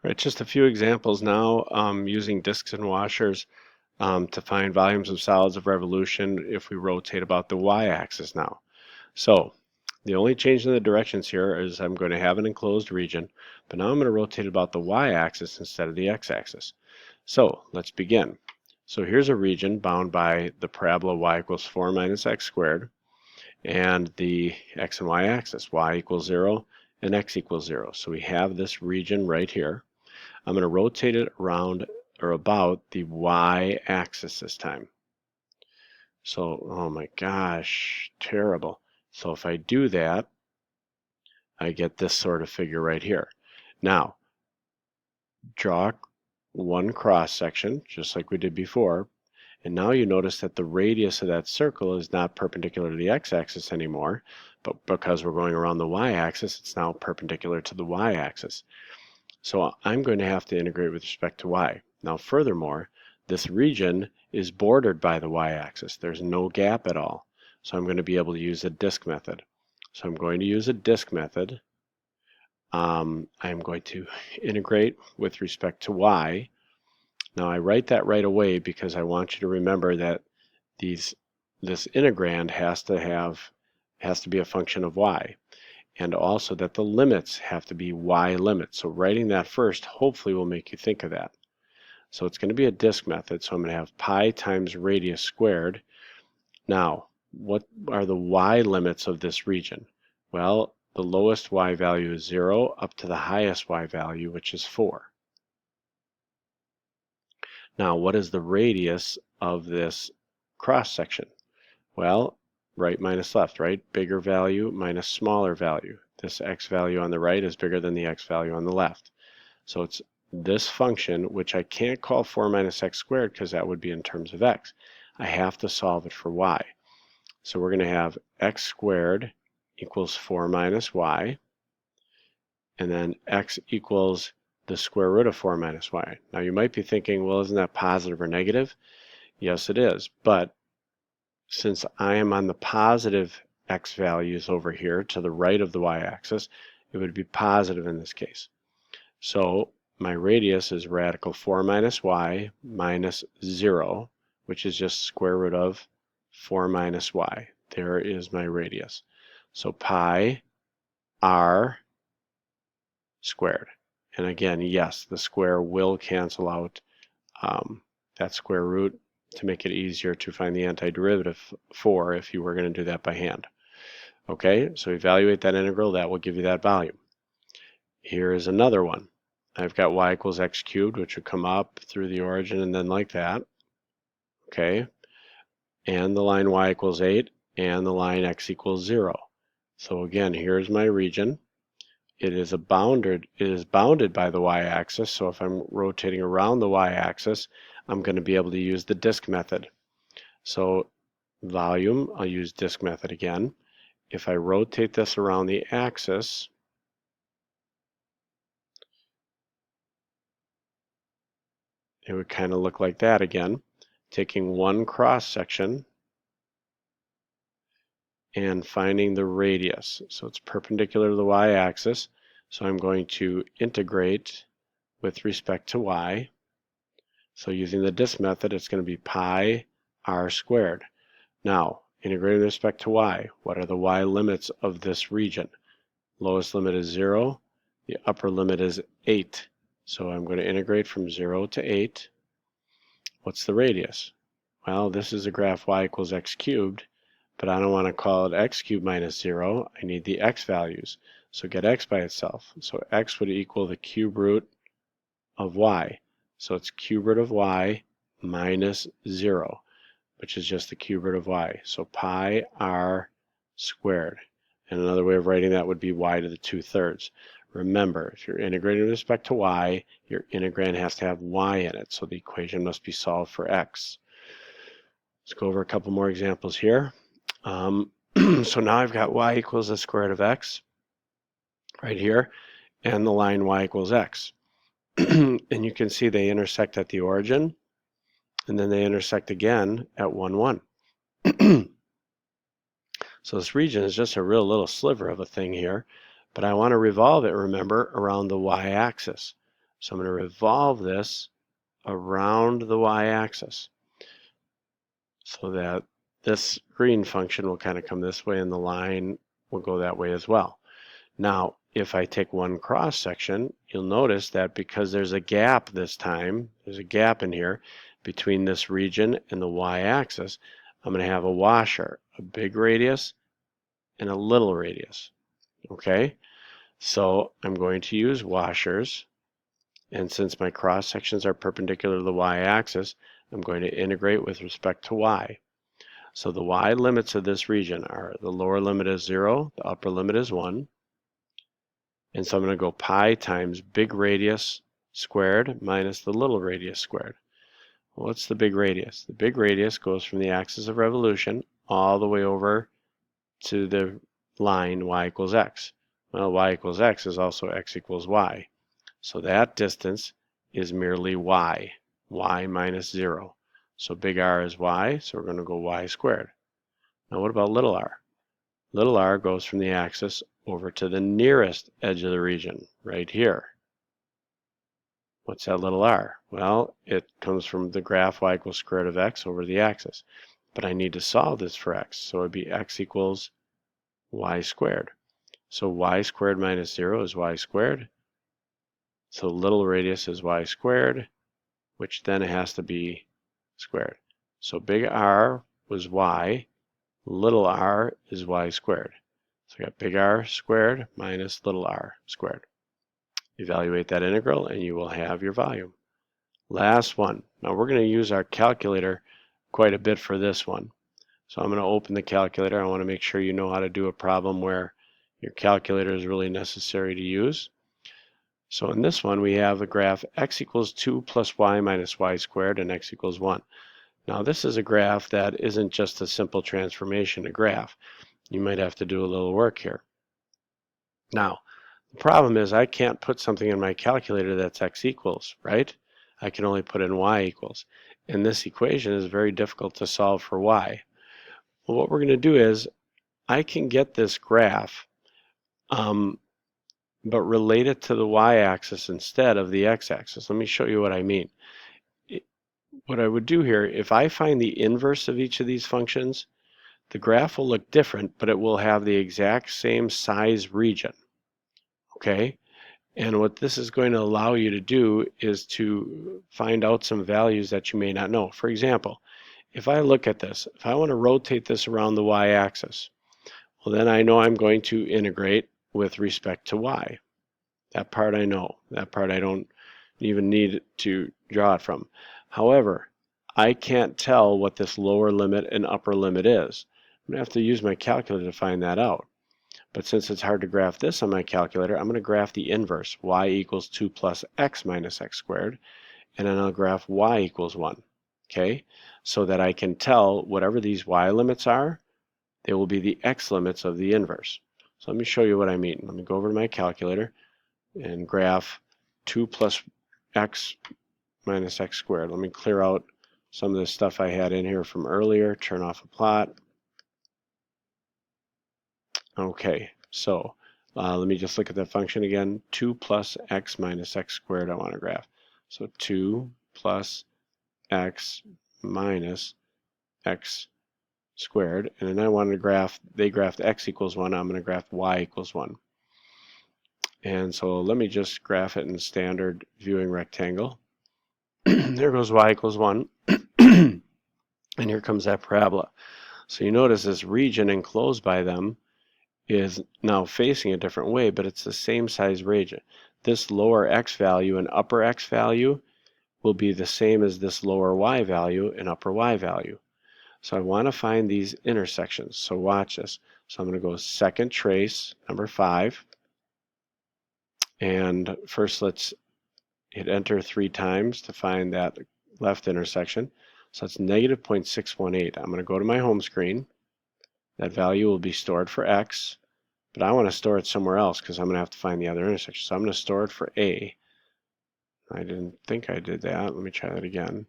Right, just a few examples now using disks and washers to find volumes of solids of revolution if we rotate about the y-axis now. So the only change in the directions here is I'm going to have an enclosed region, but now I'm going to rotate about the y-axis instead of the x-axis. So let's begin. So here's a region bound by the parabola y equals 4 minus x squared and the x and y axis, y equals 0 and x equals 0. So we have this region right here. I'm going to rotate it around or about the y-axis this time. So, oh my gosh, terrible. So if I do that, I get this sort of figure right here. Now, draw one cross section, just like we did before, and now you notice that the radius of that circle is not perpendicular to the x-axis anymore, but because we're going around the y-axis, it's now perpendicular to the y-axis. So I'm going to have to integrate with respect to y. Now furthermore, this region is bordered by the y-axis. There's no gap at all. So I'm going to be able to use the disk method. So I'm going to use a disk method. I'm going to integrate with respect to y. Now I write that right away because I want you to remember that this integrand has to be a function of y, and also that the limits have to be y limits. So writing that first hopefully will make you think of that. So it's going to be a disk method, so I'm going to have pi times radius squared. Now, what are the y limits of this region? Well, the lowest y value is 0 up to the highest y value, which is 4. Now, what is the radius of this cross section? Well, right minus left, right? Bigger value minus smaller value. This x value on the right is bigger than the x value on the left. So it's this function, which I can't call 4 minus x squared because that would be in terms of x. I have to solve it for y. So we're going to have x squared equals 4 minus y, and then x equals the square root of 4 minus y. Now you might be thinking, well, isn't that positive or negative? Yes, it is, but since I am on the positive x values over here to the right of the y-axis, it would be positive in this case. So my radius is radical 4 minus y minus 0, which is just square root of 4 minus y. There is my radius. So pi r squared. And again, yes, the square will cancel out that square root to make it easier to find the antiderivative for if you were going to do that by hand. Okay, so evaluate that integral, that will give you that volume. Here is another one. I've got y equals x cubed, which would come up through the origin and then like that. Okay, and the line y equals 8 and the line x equals 0. So again, here's my region. It is bounded by the y-axis, so if I'm rotating around the y-axis, I'm going to be able to use the disk method. So volume, I'll use disk method again. If I rotate this around the axis, it would kind of look like that again, taking one cross section and finding the radius. So it's perpendicular to the y-axis, so I'm going to integrate with respect to y. So using the disk method, it's going to be pi r squared. Now, integrating with respect to y, what are the y limits of this region? Lowest limit is 0. The upper limit is 8. So I'm going to integrate from 0 to 8. What's the radius? Well, this is a graph y equals x cubed, but I don't want to call it x cubed minus 0. I need the x values. So get x by itself. So x would equal the cube root of y. So it's cube root of y minus 0, which is just the cube root of y. So pi r squared. And another way of writing that would be y to the 2/3. Remember, if you're integrating with respect to y, your integrand has to have y in it, so the equation must be solved for x. Let's go over a couple more examples here. So now I've got y equals the square root of x right here, and the line y equals x. And you can see they intersect at the origin, and then they intersect again at 1, 1. So this region is just a real little sliver of a thing here, but I want to revolve it, remember, around the y-axis. So I'm going to revolve this around the y-axis so that this green function will kind of come this way and the line will go that way as well. Now, if I take one cross section, you'll notice that because there's a gap this time, there's a gap in here between this region and the y-axis, I'm going to have a washer, a big radius and a little radius. Okay, so I'm going to use washers, and since my cross sections are perpendicular to the y-axis, I'm going to integrate with respect to y. So the y limits of this region are the lower limit is 0, the upper limit is 1. And so I'm going to go pi times big radius squared minus the little radius squared. Well, what's the big radius? The big radius goes from the axis of revolution all the way over to the line y equals x. Well, y equals x is also x equals y. So that distance is merely y minus 0. So big R is y, so we're going to go y squared. Now what about little r? Little r goes from the axis over to the nearest edge of the region, right here. What's that little r? Well, it comes from the graph y equals square root of x over the axis. But I need to solve this for x, so it would be x equals y squared. So y squared minus 0 is y squared. So little radius is y squared, which then has to be squared. So big R was y, little r is y squared. So I got big R squared minus little r squared. Evaluate that integral and you will have your volume. Last one. Now we're going to use our calculator quite a bit for this one. So I'm going to open the calculator. I want to make sure you know how to do a problem where your calculator is really necessary to use. So in this one we have the graph x equals 2 plus y minus y squared and x equals 1. Now this is a graph that isn't just a simple transformation to graph. You might have to do a little work here. Now the problem is I can't put something in my calculator that's x equals, right? I can only put in y equals. And this equation is very difficult to solve for y. Well, what we're going to do is I can get this graph but relate it to the y-axis instead of the x-axis. Let me show you what I mean. What I would do here, if I find the inverse of each of these functions, the graph will look different, but it will have the exact same size region. Okay? And what this is going to allow you to do is to find out some values that you may not know. For example, if I look at this, if I want to rotate this around the y-axis, well then I know I'm going to integrate with respect to y. That part I know. That part I don't even need to draw it from. However, I can't tell what this lower limit and upper limit is. I'm going to have to use my calculator to find that out. But since it's hard to graph this on my calculator, I'm going to graph the inverse, y equals 2 plus x minus x squared, and then I'll graph y equals 1. Okay, so that I can tell whatever these y limits are, they will be the x limits of the inverse. So let me show you what I mean. Let me go over to my calculator and graph 2 plus x minus x squared. Let me clear out some of the stuff I had in here from earlier, turn off a plot. Okay, so let me just look at that function again. 2 plus x minus x squared I want to graph. So 2 plus x minus x squared. And then I wanted to graph, they graphed x equals 1. I'm going to graph y equals 1. And so let me just graph it in standard viewing rectangle. There goes y equals 1. And here comes that parabola. So you notice this region enclosed by them is now facing a different way, but it's the same size region. This lower x value and upper x value will be the same as this lower y value and upper y value. So I want to find these intersections. So watch this. So I'm going to go second trace, number 5. And first let's hit enter 3 times to find that left intersection. So that's negative 0.618. I'm going to go to my home screen. That value will be stored for x, but I want to store it somewhere else because I'm going to have to find the other intersection. So I'm going to store it for a. I didn't think I did that. Let me try that again.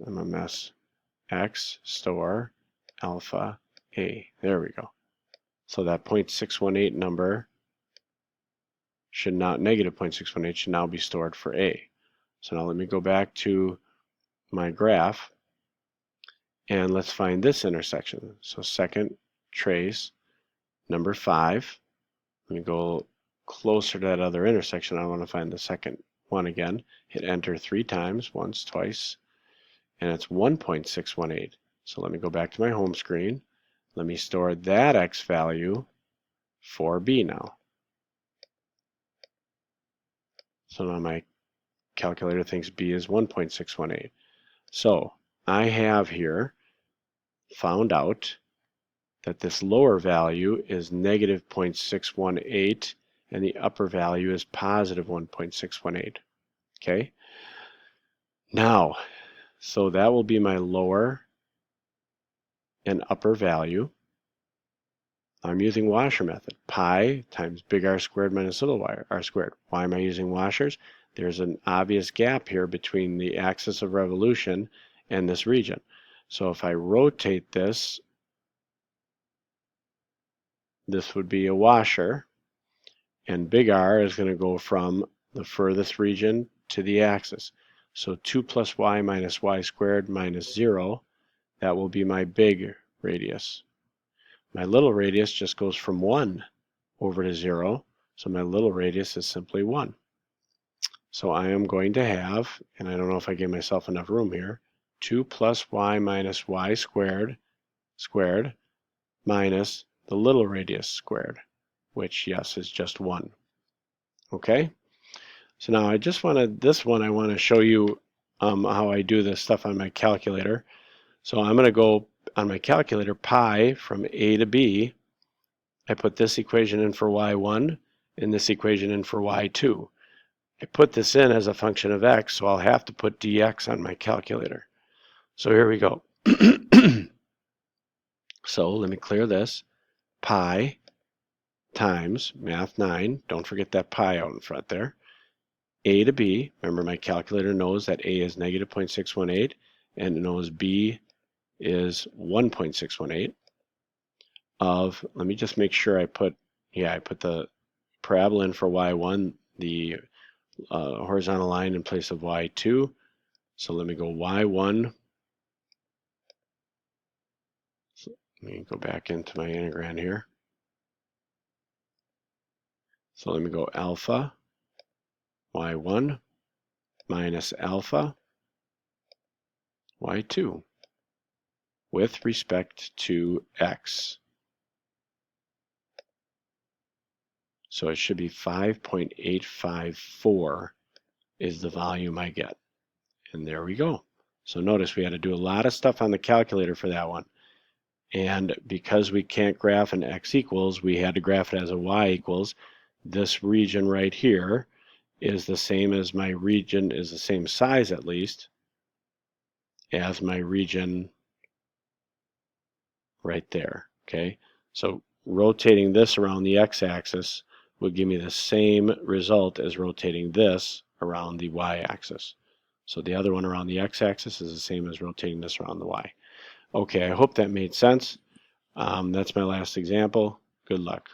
I'm a mess. X, store, alpha, a. There we go. So that 0.618 number should now, negative 0.618 should now be stored for A. So now let me go back to my graph and let's find this intersection. So second trace, number 5. Let me go closer to that other intersection. I want to find the second one again. Hit enter 3 times, once, twice, and it's 1.618. So let me go back to my home screen. Let me store that X value for B now. So now my calculator thinks B is 1.618. So I have here found out that this lower value is negative 0.618 and the upper value is positive 1.618. Okay? Now, so that will be my lower and upper value. I'm using washer method. Pi times big R squared minus little r squared. Why am I using washers? There's an obvious gap here between the axis of revolution and this region. So if I rotate this, this would be a washer, and big R is going to go from the furthest region to the axis. So 2 plus y minus y squared minus 0, that will be my big radius. My little radius just goes from 1 over to 0, so my little radius is simply 1. So I am going to have, and I don't know if I gave myself enough room here, 2 plus y minus y squared minus the little radius squared, which, yes, is just 1. Okay? So now I just wanted, this one I want to show you how I do this stuff on my calculator. So I'm going to go on my calculator, pi from A to B. I put this equation in for y1 and this equation in for y2. I put this in as a function of x, so I'll have to put dx on my calculator. So here we go. So let me clear this. Pi times math 9, don't forget that pi out in front there, A to B. Remember, my calculator knows that A is negative 0.618 and it knows B is 1.618 of, let me just make sure I put, I put the parabola in for y1, the horizontal line in place of y2. So let me go y1. So let me go back into my integrand here. So let me go alpha y1 minus alpha y2 with respect to x. So it should be 5.854 is the volume I get. And there we go. So notice we had to do a lot of stuff on the calculator for that one. And because we can't graph an x equals, we had to graph it as a y equals. This region right here is the same as my region, is the same size at least, as my region right there. Okay, so rotating this around the x-axis would give me the same result as rotating this around the y-axis. So the other one around the x-axis is the same as rotating this around the y. Okay, I hope that made sense. That's my last example. Good luck.